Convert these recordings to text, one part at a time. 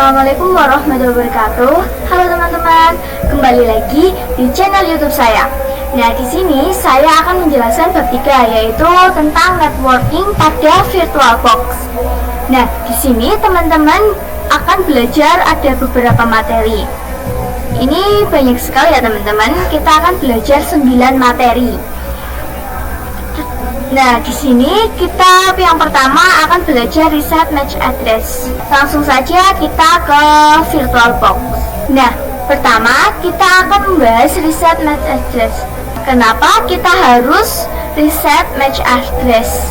Assalamualaikum warahmatullahi wabarakatuh. Halo teman-teman, kembali lagi di channel YouTube saya. Nah, di sini saya akan menjelaskan bab 3, yaitu tentang networking pada VirtualBox. Nah, di sini teman-teman akan belajar ada beberapa materi. Ini banyak sekali ya teman-teman. Kita akan belajar 9 materi. Nah, di sini kita yang pertama akan belajar reset match address. Langsung saja kita ke VirtualBox. Nah, pertama kita akan membahas reset match address. Kenapa kita harus reset match address?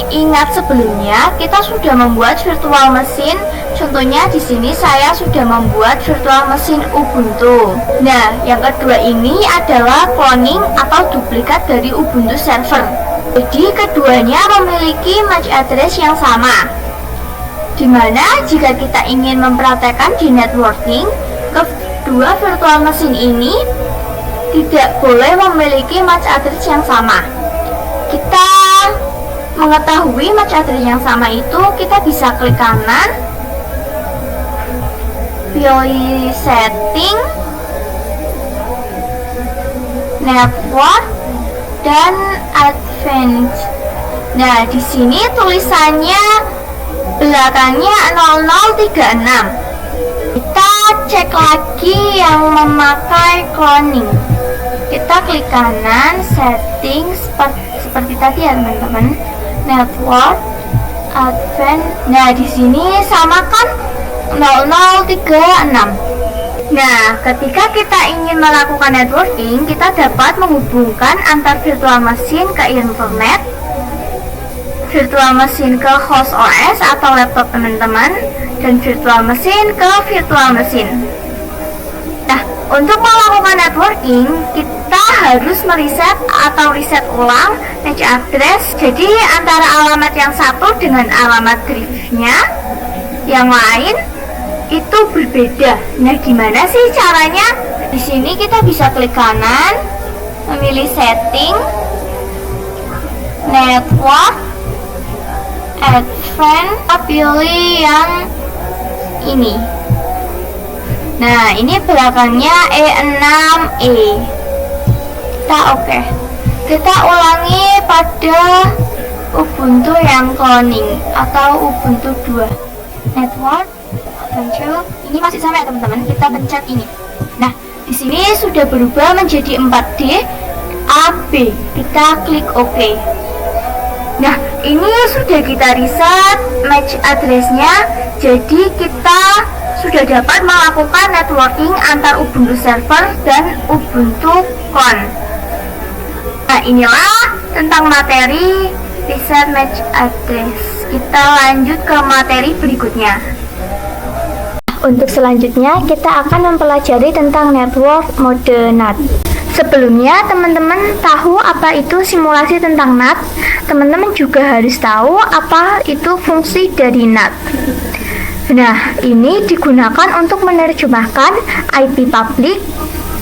Ingat sebelumnya kita sudah membuat virtual machine. Contohnya di sini saya sudah membuat virtual machine Ubuntu. Nah, yang kedua ini adalah cloning atau duplikat dari Ubuntu server. Jadi keduanya memiliki MAC address yang sama. Dimana jika kita ingin mempraktekkan di networking, kedua virtual machine ini tidak boleh memiliki MAC address yang sama. Kita mengetahui MAC address yang sama itu, kita bisa klik kanan, pilih setting, network, dan advanced. Nah, di sini tulisannya belakangnya 0036. Kita cek lagi yang memakai cloning. Kita klik kanan, settings seperti tadi ya teman-teman. Network, advanced. Nah, di sini samakan 0036. Nah, ketika kita ingin melakukan networking, kita dapat menghubungkan antar virtual machine ke internet, virtual machine ke host OS atau laptop teman-teman, dan virtual machine ke virtual machine. Nah, untuk melakukan networking, kita harus mereset atau reset ulang MAC address. Jadi antara alamat yang satu dengan alamat drive-nya yang lain itu berbeda. Nah, gimana sih caranya? Di sini kita bisa klik kanan, memilih setting, network, advanced, pilih yang ini. Nah, ini belakangnya E6E. Kita oke. Kita ulangi pada Ubuntu yang cloning atau Ubuntu 2. Network, ini masih sama ya teman-teman. Kita pencet ini. Nah, di sini sudah berubah menjadi 4D AB. Kita klik OK. Nah, ini sudah kita reset match address-nya. Jadi kita sudah dapat melakukan networking antar Ubuntu server dan Ubuntu clone. Nah, inilah tentang materi reset match address. Kita lanjut ke materi berikutnya. Untuk selanjutnya kita akan mempelajari tentang network mode NAT. Sebelumnya teman-teman tahu apa itu simulasi tentang NAT. Teman-teman juga harus tahu apa itu fungsi dari NAT. Nah, ini digunakan untuk menerjemahkan IP publik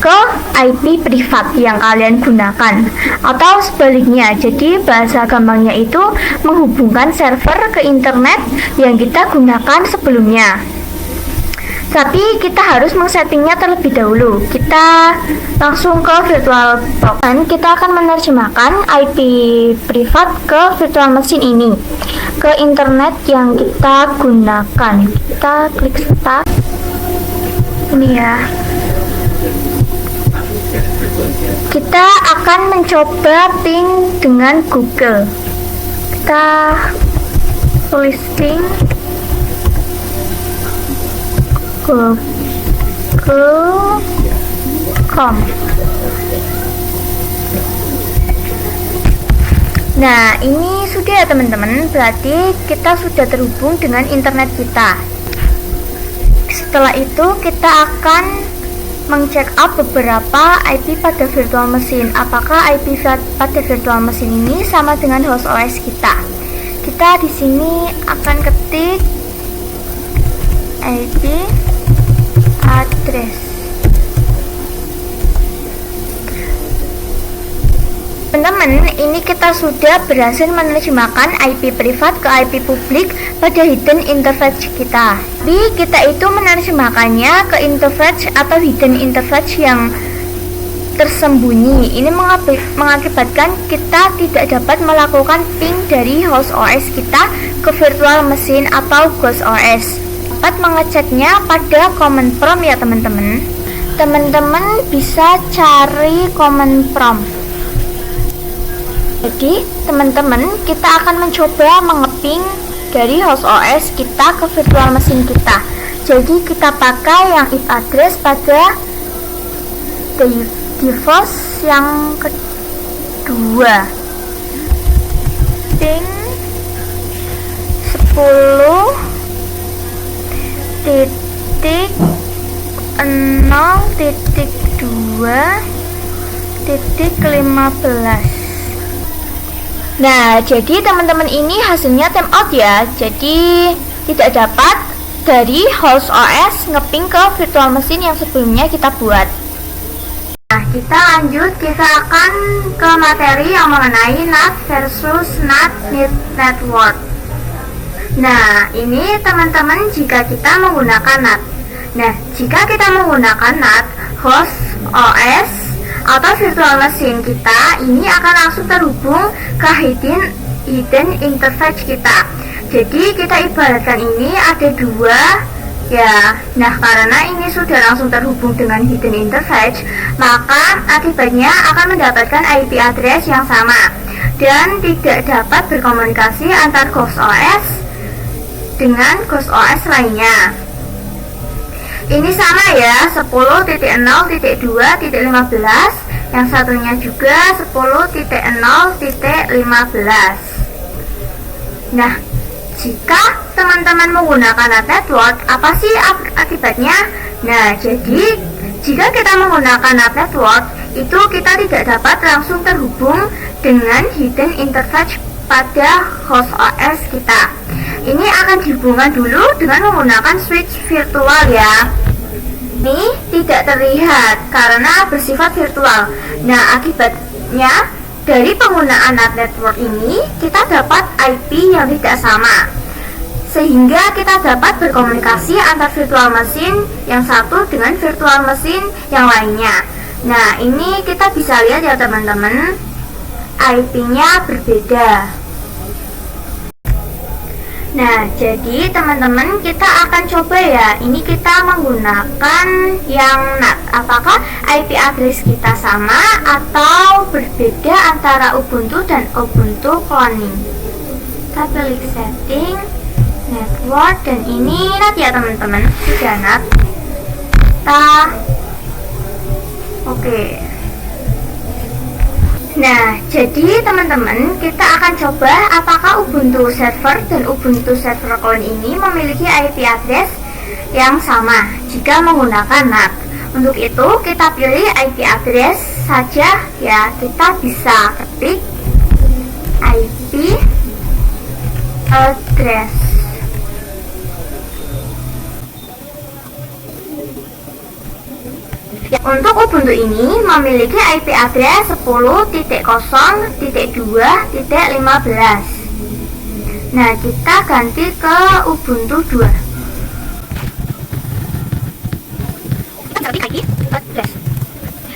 ke IP privat yang kalian gunakan, atau sebaliknya. Jadi bahasa gampangnya itu menghubungkan server ke internet yang kita gunakan sebelumnya. Tapi kita harus men-settingnya terlebih dahulu. Kita langsung ke VirtualBox dan kita akan menerjemahkan IP privat ke virtual machine ini, ke internet yang kita gunakan. Kita klik start. Ini ya. Kita akan mencoba ping dengan Google. Kita tulis ping google.com. Nah, ini sudah ya teman-teman. Berarti kita sudah terhubung dengan internet kita. Setelah itu kita akan meng-check up beberapa IP pada virtual machine. Apakah IP pada virtual machine ini sama dengan host OS kita? Kita di sini akan ketik IP address. Teman-teman, ini kita sudah berhasil menerjemahkan IP privat ke IP publik pada hidden interface kita. Tapi kita itu menerjemahkannya ke interface atau hidden interface yang tersembunyi. Ini mengakibatkan kita tidak dapat melakukan ping dari host OS kita ke virtual machine atau ghost OS. Dapat mengeceknya pada command prompt ya teman-teman. Teman-teman bisa cari command prompt. Jadi teman-teman, kita akan mencoba mengeping dari host OS kita ke virtual machine kita. Jadi kita pakai yang IP address pada device yang kedua, ping 10.0.2.15. Nah, jadi teman-teman ini hasilnya timeout ya. Jadi tidak dapat dari host OS ngeping ke virtual machine yang sebelumnya kita buat. Nah, kita lanjut, kita akan ke materi yang mengenai NAT versus NAT network. Nah, ini teman-teman jika kita menggunakan NAT. Nah, jika kita menggunakan NAT, host OS atau virtual machine kita ini akan langsung terhubung ke hidden interface kita. Jadi kita ibaratkan ini ada dua ya. Nah, karena ini sudah langsung terhubung dengan hidden interface, maka akibatnya akan mendapatkan IP address yang sama dan tidak dapat berkomunikasi antar ghost OS dengan ghost OS lainnya. Ini sama ya, 10.0.2.15, yang satunya juga 10.0.15. Nah, jika teman-teman menggunakan NAT network, apa sih akibatnya? Nah, jadi jika kita menggunakan NAT network, itu kita tidak dapat langsung terhubung dengan hidden interface pada host OS kita. Ini akan dihubungkan dulu dengan menggunakan switch virtual ya. Ini tidak terlihat karena bersifat virtual. Nah, akibatnya dari penggunaan NAT network ini kita dapat IP yang tidak sama, sehingga kita dapat berkomunikasi antar virtual machine yang satu dengan virtual machine yang lainnya. Nah, ini kita bisa lihat ya teman-teman, IP-nya berbeda. Nah, jadi teman-teman kita akan coba ya. Ini kita menggunakan yang NAT. Apakah IP address kita sama atau berbeda antara Ubuntu dan Ubuntu cloning? Kita pilih setting, network, dan ini NAT ya teman-teman. Sudah NAT. Oke. Nah, jadi teman-teman kita akan coba apakah Ubuntu server dan Ubuntu server clone ini memiliki IP address yang sama jika menggunakan NAT. Untuk itu kita pilih IP address saja ya. Kita bisa ketik IP address. Untuk Ubuntu ini memiliki IP address 10.0.2.15. Nah, kita ganti ke Ubuntu 2.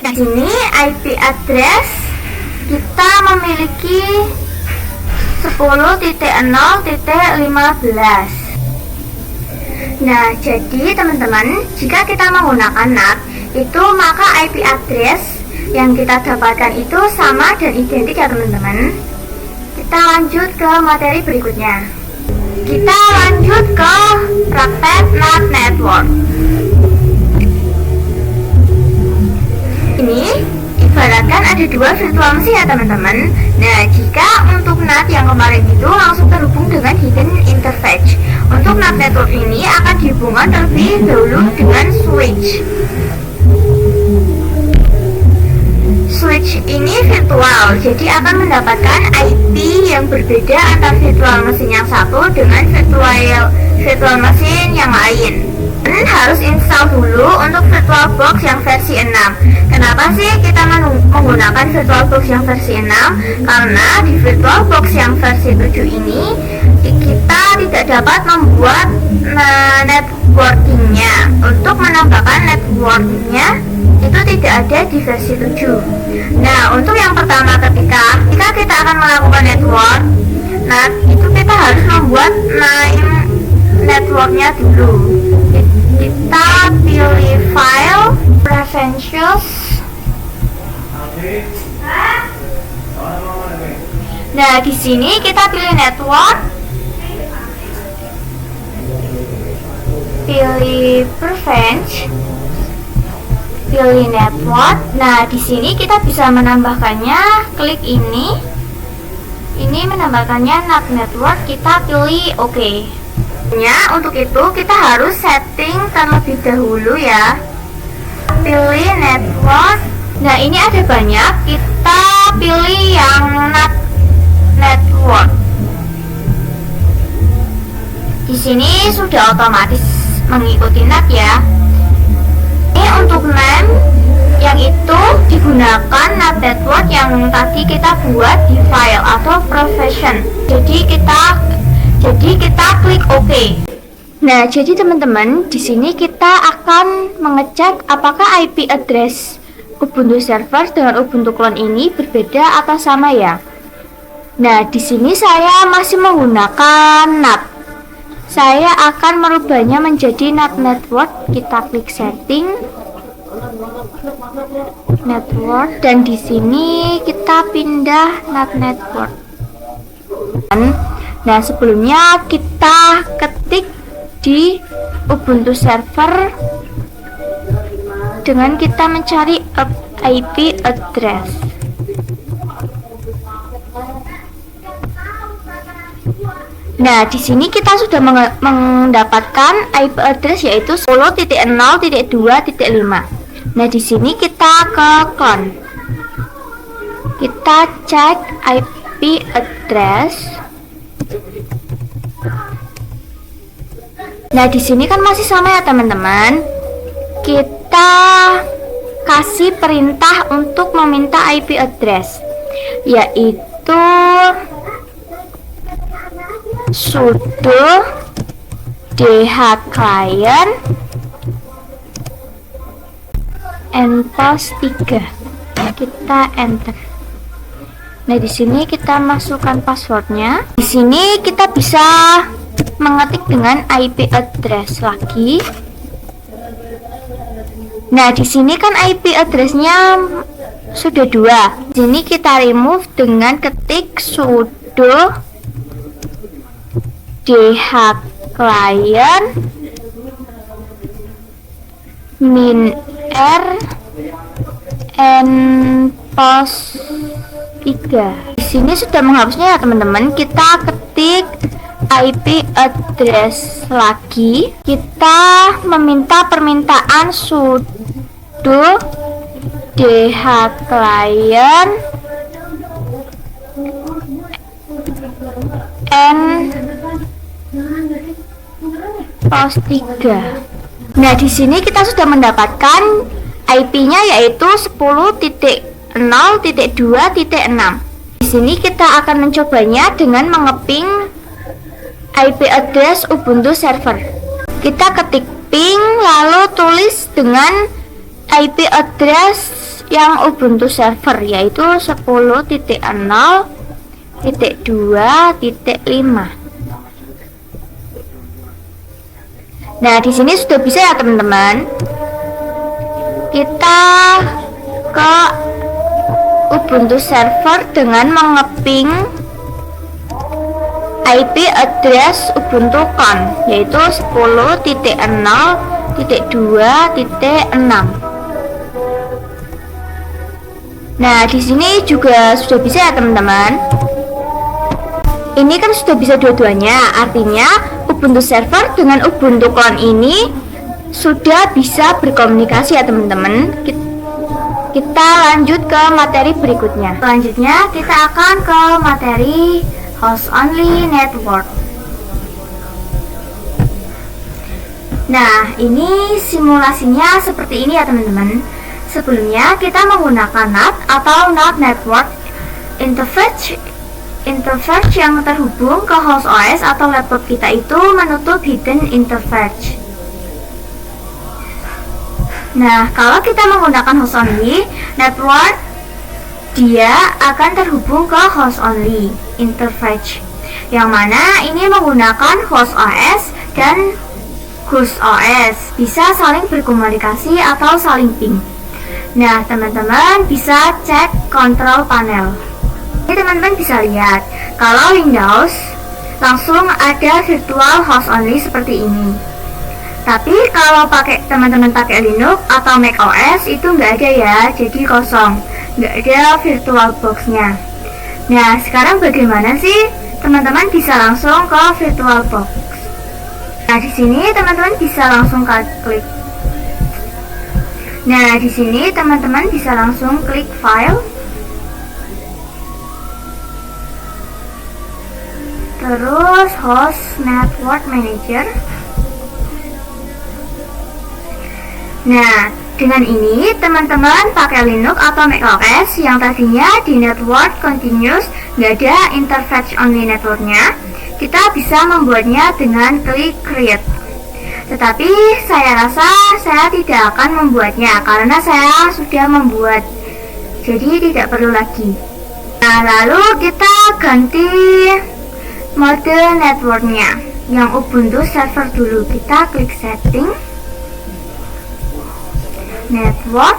Nah, sini IP address kita memiliki 10.0.15. Nah, jadi teman-teman, jika kita menggunakan NAT itu, maka IP address yang kita dapatkan itu sama dan identik ya teman-teman. Kita lanjut ke materi berikutnya. Kita lanjut ke praktek NAT network. Ini ibaratkan ada dua virtual machine ya teman-teman. Nah, jika untuk NAT yang kemarin itu langsung terhubung dengan hidden interface, untuk NAT network ini akan dihubungkan terlebih dahulu dengan switch. Switch ini virtual, jadi akan mendapatkan IP yang berbeda antara virtual machine yang satu dengan virtual machine yang lain. Dan harus install dulu untuk VirtualBox yang versi 6. Kenapa sih kita menggunakan VirtualBox yang versi 6? Karena di VirtualBox yang versi 7 ini kita tidak dapat membuat networkingnya. Untuk menambahkan networkingnya itu tidak ada di versi 7. Nah, untuk yang pertama ketika kita akan melakukan network, nah itu kita harus membuat networknya dulu. Kita pilih file preferences. Nah, di sini kita pilih network, pilih preference, pilih network. Nah, di sini kita bisa menambahkannya. Klik ini menambahkannya NAT network. Kita pilih OK. Untuk itu kita harus setting terlebih dahulu ya. Pilih network. Nah, ini ada banyak. Kita pilih yang NAT network. Di sini sudah otomatis mengikuti NAT ya. Ini untuk name yang itu digunakan NAT network yang tadi kita buat di file atau profession. Jadi kita klik OK. Nah, jadi teman-teman, di sini kita akan mengecek apakah IP address Ubuntu server dengan Ubuntu clone ini berbeda atau sama ya. Nah, di sini saya masih menggunakan NAT. Saya akan merubahnya menjadi NAT network. Kita klik setting network dan di sini kita pindah NAT network. Nah, sebelumnya kita ketik di Ubuntu server dengan kita mencari IP address. Nah, di sini kita sudah mendapatkan IP address yaitu 10.0.2.5. Nah, di sini kita ke clone. Kita cek IP address. Nah, di sini kan masih sama ya, teman-teman. Kita kasih perintah untuk meminta IP address, yaitu sudo dhclient /3. Kita enter. Nah, di sini kita masukkan passwordnya. Di sini kita bisa mengetik dengan IP address lagi. Nah, di sini kan IP addressnya sudah 2. Di sini kita remove dengan ketik sudo dhclient -r -3. Di sini sudah menghapusnya ya, teman-teman. Kita ketik IP address lagi. Kita meminta permintaan sudo dhclient -3. Nah, di sini kita sudah mendapatkan IP-nya yaitu 10.0.2.6. Di sini kita akan mencobanya dengan mengeping IP address Ubuntu server. Kita ketik ping lalu tulis dengan IP address yang Ubuntu server yaitu 10.0.2.5. Nah, di sini sudah bisa ya, teman-teman. Kita ke Ubuntu server dengan mengeping IP address Ubuntu clone yaitu 10.0.2.6. Nah, di sini juga sudah bisa ya, teman-teman. Ini kan sudah bisa dua-duanya, artinya Ubuntu server dengan Ubuntu clone ini sudah bisa berkomunikasi ya, teman-teman. Kita lanjut ke materi berikutnya. Selanjutnya kita akan ke materi host only network. Nah, ini simulasinya seperti ini ya teman-teman. Sebelumnya kita menggunakan NAT atau NAT Network Interface yang terhubung ke host OS atau laptop kita itu menutup hidden interface. Nah, kalau kita menggunakan host only network, dia akan terhubung ke host only interface, yang mana ini menggunakan host OS dan host OS bisa saling berkomunikasi atau saling ping. Nah, teman-teman bisa cek control panel. Ini teman-teman bisa lihat kalau Windows langsung ada virtual host only seperti ini. Tapi kalau teman-teman pakai Linux atau Mac OS itu nggak ada ya, jadi kosong, nggak ada virtual box-nya. Nah, sekarang bagaimana sih teman-teman bisa langsung ke virtual box? Nah, di sini teman-teman bisa langsung klik. Nah, di sini teman-teman bisa langsung klik file, terus host network manager. Nah, dengan ini teman-teman pakai Linux atau Mac OS yang tadinya di network continuous nggak ada interface only networknya, kita bisa membuatnya dengan klik create. Tetapi saya rasa saya tidak akan membuatnya karena saya sudah membuat, jadi tidak perlu lagi. Nah, lalu kita ganti mode networknya yang Ubuntu server dulu. Kita klik setting, network,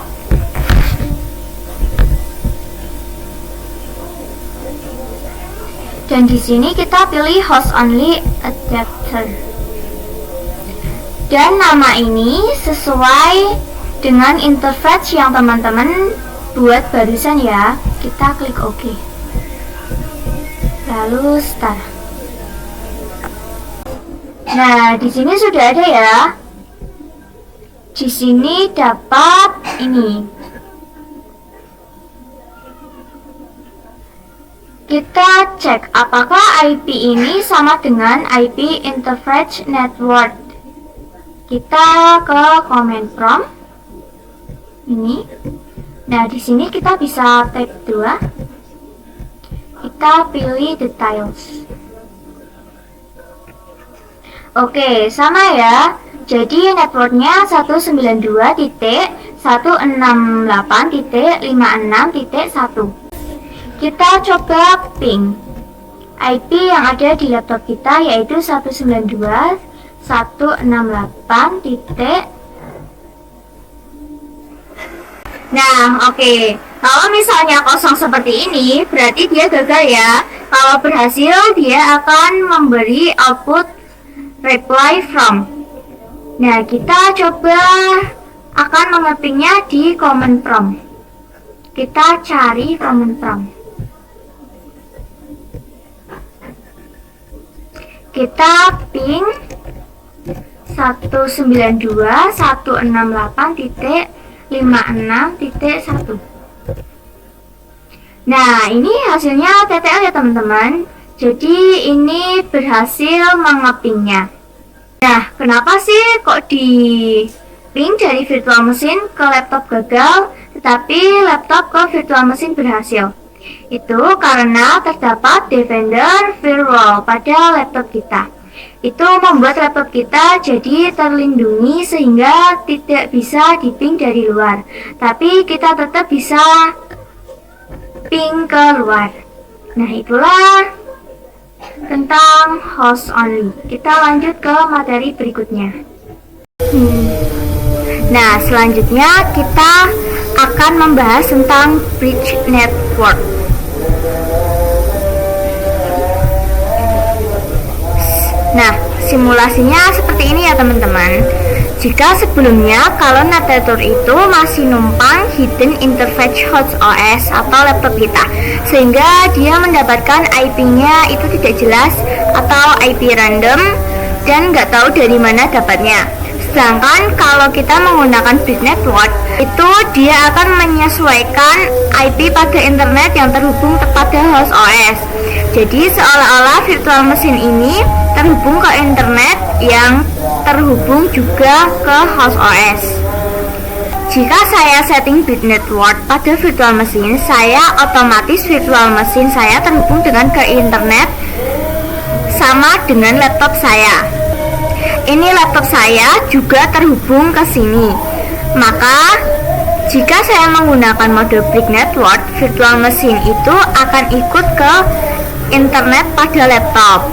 dan di sini kita pilih host only adapter. Dan nama ini sesuai dengan interface yang teman-teman buat barusan ya. Kita klik OK. Lalu start. Nah, di sini sudah ada ya. Di sini dapat ini. Kita cek apakah IP ini sama dengan IP interface network. Kita ke command prompt. Ini. Nah, di sini kita bisa tab 2. Kita pilih details. Oke, sama ya. Jadi networknya 192.168.56.1. Kita coba ping IP yang ada di laptop kita, yaitu 192.168. Nah, oke. Kalau misalnya kosong seperti ini, berarti dia gagal ya. Kalau berhasil, dia akan memberi output reply from. Nah, kita coba akan mengepingnya di command prompt. Kita cari command prompt. Kita ping 192.168.56.1. Nah, ini hasilnya TTL ya teman-teman. Jadi ini berhasil mengepingnya. Nah, kenapa sih kok di ping dari virtual machine ke laptop gagal, tetapi laptop ke virtual machine berhasil? Itu karena terdapat Defender firewall pada laptop kita. Itu membuat laptop kita jadi terlindungi sehingga tidak bisa di-ping dari luar. Tapi kita tetap bisa ping ke luar. Nah, itulah tentang host only. Kita lanjut ke materi berikutnya. Nah, selanjutnya kita akan membahas tentang bridge network. Nah, simulasinya seperti ini ya teman-teman. Jika sebelumnya kalau network itu masih numpang hidden interface host OS atau laptop kita, sehingga dia mendapatkan IP-nya itu tidak jelas atau IP random dan nggak tahu dari mana dapatnya. Sedangkan kalau kita menggunakan bridge network, itu dia akan menyesuaikan IP pada internet yang terhubung kepada host OS. Jadi seolah-olah virtual machine ini terhubung ke internet yang terhubung juga ke host OS. Jika saya setting bit network pada virtual machine, saya otomatis virtual machine saya terhubung dengan ke internet sama dengan laptop saya. Ini laptop saya juga terhubung ke sini. Maka jika saya menggunakan mode brick network, virtual machine itu akan ikut ke internet pada laptop.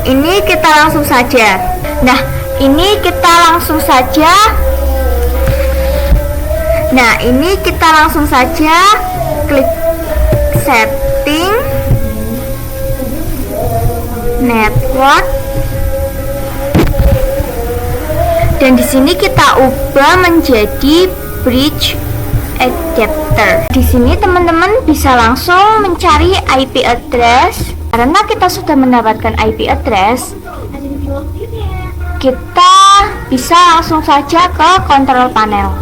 Ini kita langsung saja. Nah, ini kita langsung saja klik setting network, dan di sini kita ubah menjadi bridge adapter. Di sini teman-teman bisa langsung mencari IP address. Karena kita sudah mendapatkan IP address, kita bisa langsung saja ke control panel.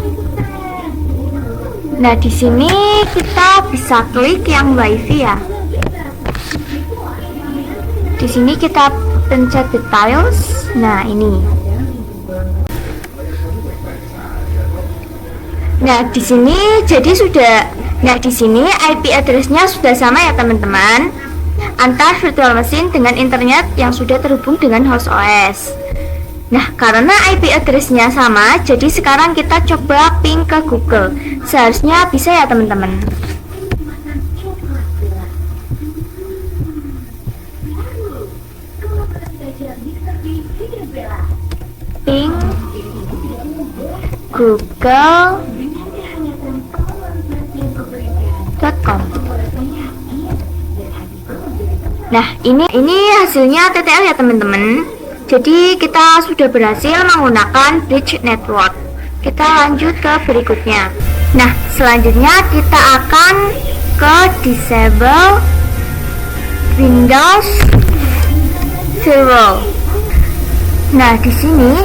Nah, di sini kita bisa klik yang WiFi ya. Di sini kita pencet details. Nah, ini. Nah, di sini di sini IP address-nya sudah sama ya, teman-teman. Antar virtual machine dengan internet yang sudah terhubung dengan host OS. Nah, karena IP address-nya sama, jadi sekarang kita coba ping ke Google. Seharusnya bisa ya, teman-teman. Ping google.com. Nah, ini hasilnya TTL ya, teman-teman. Jadi kita sudah berhasil menggunakan bridge network. Kita lanjut ke berikutnya. Nah, selanjutnya kita akan ke disable Windows Firewall. Nah, di sini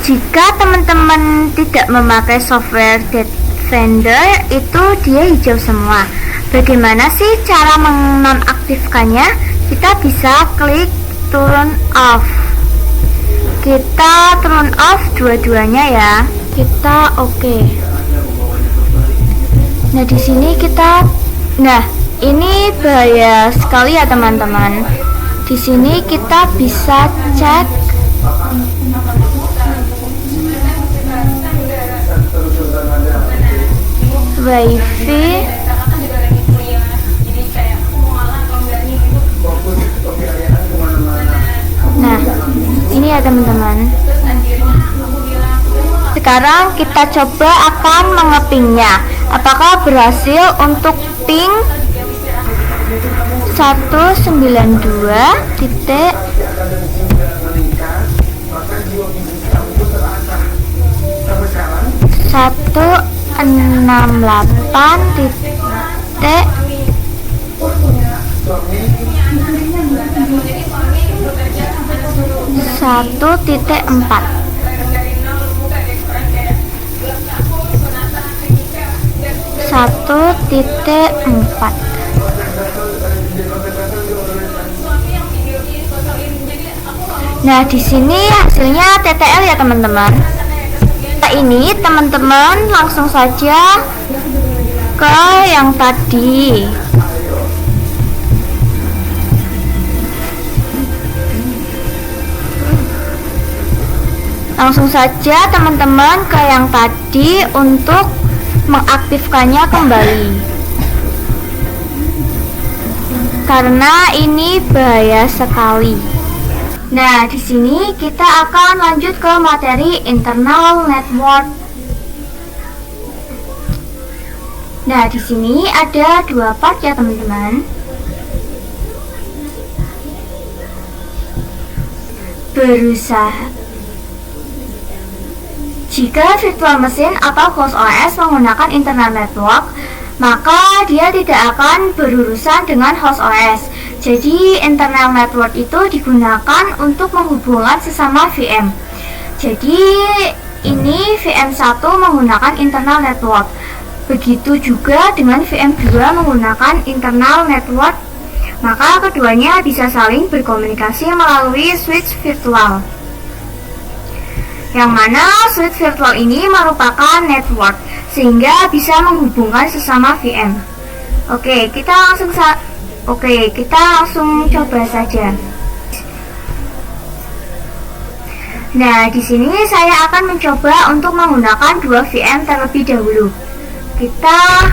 jika teman-teman tidak memakai software Defender, itu dia hijau semua. Bagaimana sih cara menonaktifkannya? Kita bisa klik turn off. Kita turn off dua-duanya ya. Kita oke. Nah, di sini ini bahaya sekali ya, teman-teman. Di sini kita bisa cek WiFi. Nah, ini ya, teman-teman. Sekarang kita coba akan mengepingnya. Apakah berhasil untuk ping 1.168.1.4. Nah, di sini hasilnya TTL ya, teman-teman. Nah, ini teman-teman langsung saja ke yang tadi. Langsung saja teman-teman ke yang tadi untuk mengaktifkannya kembali. Karena ini bahaya sekali. Nah, di sini kita akan lanjut ke materi internal network. Nah, di sini ada dua part ya, teman-teman. Berusaha. Jika virtual machine atau host OS menggunakan internal network, maka dia tidak akan berurusan dengan host OS. Jadi internal network itu digunakan untuk menghubungkan sesama VM. Jadi ini VM1 menggunakan internal network. Begitu juga dengan VM2 menggunakan internal network. Maka keduanya bisa saling berkomunikasi melalui switch virtual. yang mana suite virtual ini merupakan network sehingga bisa menghubungkan sesama VM. Oke, kita langsung coba saja. Nah, di sini saya akan mencoba untuk menggunakan dua VM terlebih dahulu. Kita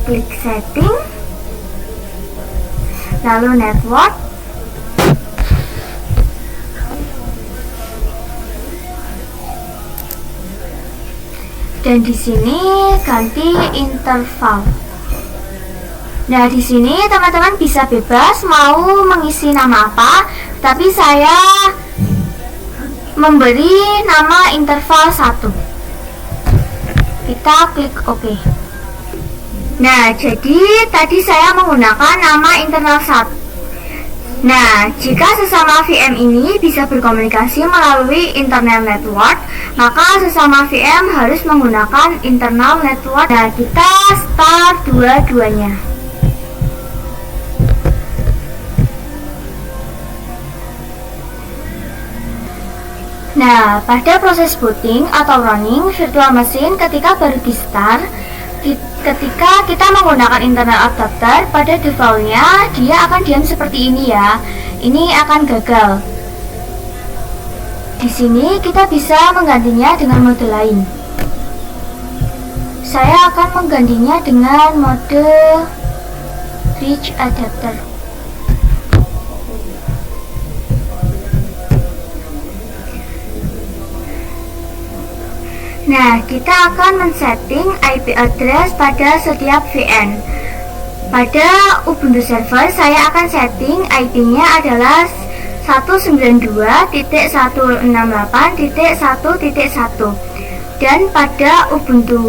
klik setting, lalu network, dan di sini ganti interval. Nah, di sini teman-teman bisa bebas mau mengisi nama apa, tapi saya memberi nama interval 1. Kita klik OK. Nah, jadi tadi saya menggunakan nama internal 1. Nah, jika sesama VM ini bisa berkomunikasi melalui internal network, maka sesama VM harus menggunakan internal network. Nah, kita start dua-duanya. Nah, pada proses booting atau running virtual machine ketika baru di start, ketika kita menggunakan internal adapter, pada defaultnya dia akan diam seperti ini ya. Ini akan gagal. Di sini kita bisa menggantinya dengan mode lain. Saya akan menggantinya dengan mode bridge adapter. Nah, kita akan men-setting IP address pada setiap VM. Pada Ubuntu server, saya akan setting IP-nya adalah 192.168.1.1. Dan pada Ubuntu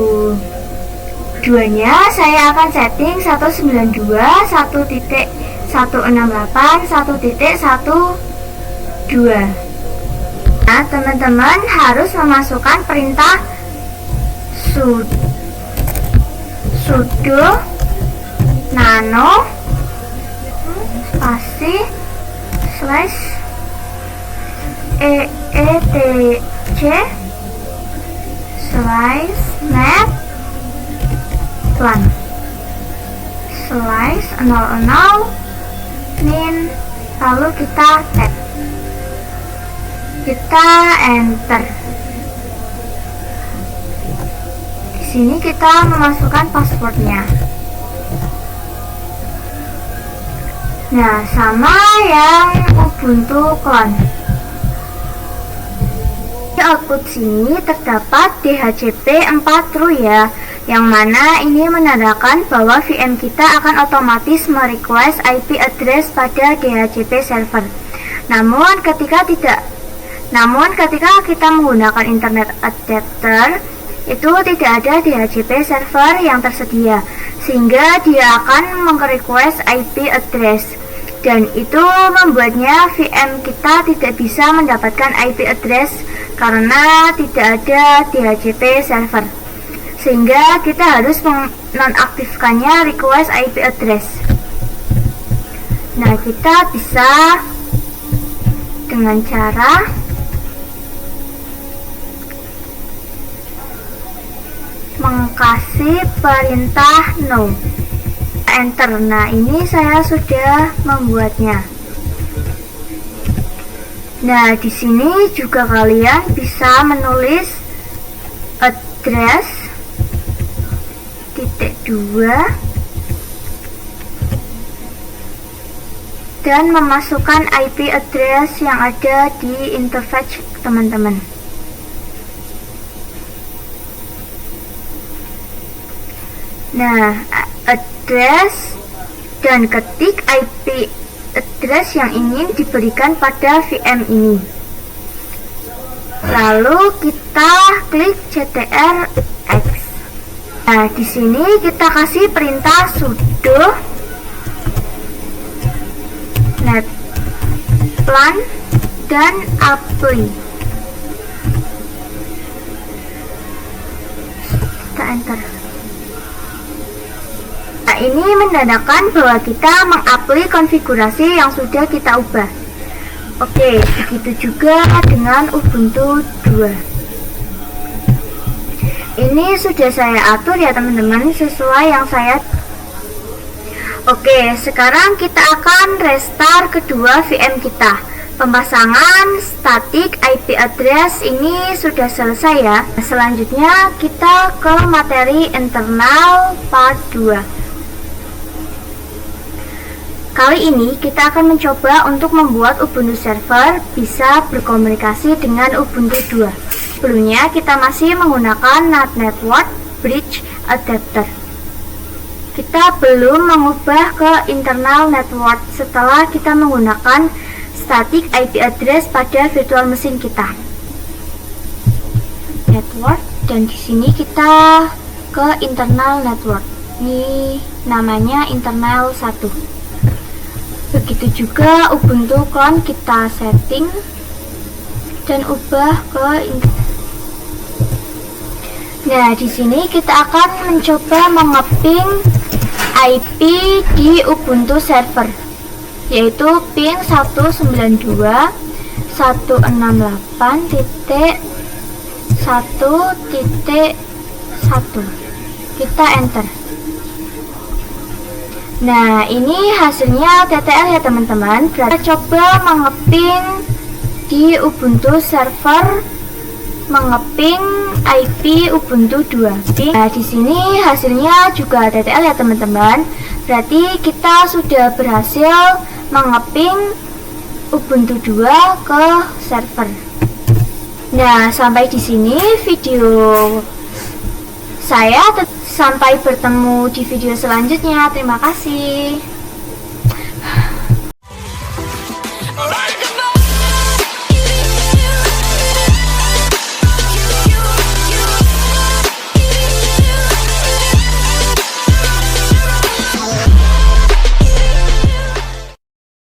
2-nya, saya akan setting 192.168.1.12. Nah, teman-teman harus memasukkan perintah sudo nano spasi slash etc slash net plan slash 00 min, lalu kita tab. Kita enter. Di sini kita memasukkan passwordnya. Nah, sama yang Ubuntu clone. Di output sini terdapat DHCP 4 true ya, yang mana ini menandakan bahwa VM kita akan otomatis merequest IP address pada DHCP server. Namun ketika kita menggunakan internet adapter, itu tidak ada DHCP server yang tersedia, sehingga dia akan merequest IP address, dan itu membuatnya VM kita tidak bisa mendapatkan IP address karena tidak ada DHCP server, sehingga kita harus menonaktifkannya request IP address. Nah, kita bisa dengan cara mengkasih perintah no, enter. Nah, ini saya sudah membuatnya. Nah, di sini juga kalian bisa menulis address .2 dan memasukkan IP address yang ada di interface teman-teman. Nah, address dan ketik IP address yang ingin diberikan pada VM ini. Lalu kita klik ctrx. Nah, di sini kita kasih perintah sudo net plan dan apply. Kita enter. Ini menandakan bahwa kita mengupload konfigurasi yang sudah kita ubah. Oke, begitu juga dengan Ubuntu 2. ini sudah saya atur ya teman-teman, sesuai yang saya. Oke, sekarang kita akan restart kedua VM kita. Pemasangan static IP address ini sudah selesai ya. Selanjutnya kita ke materi internal part 2. Kali ini kita akan mencoba untuk membuat Ubuntu server bisa berkomunikasi dengan Ubuntu 2. Sebelumnya kita masih menggunakan NAT Network Bridge Adapter. Kita belum mengubah ke internal network setelah kita menggunakan static IP address pada virtual mesin kita. Network, dan di sini kita ke internal network. Ini namanya internal 1. Begitu juga Ubuntu clone kita setting dan ubah ke Nah, di sini kita akan mencoba mengeping IP di Ubuntu server, yaitu pin 192.168.1.1. Kita enter. Nah, ini hasilnya TTL ya teman-teman. Kita coba mengeping di Ubuntu server, mengeping IP Ubuntu 2. Nah, di sini hasilnya juga TTL ya teman-teman. Berarti kita sudah berhasil mengeping Ubuntu 2 ke server. Nah, sampai di sini video saya. Sampai bertemu di video selanjutnya. Terima kasih.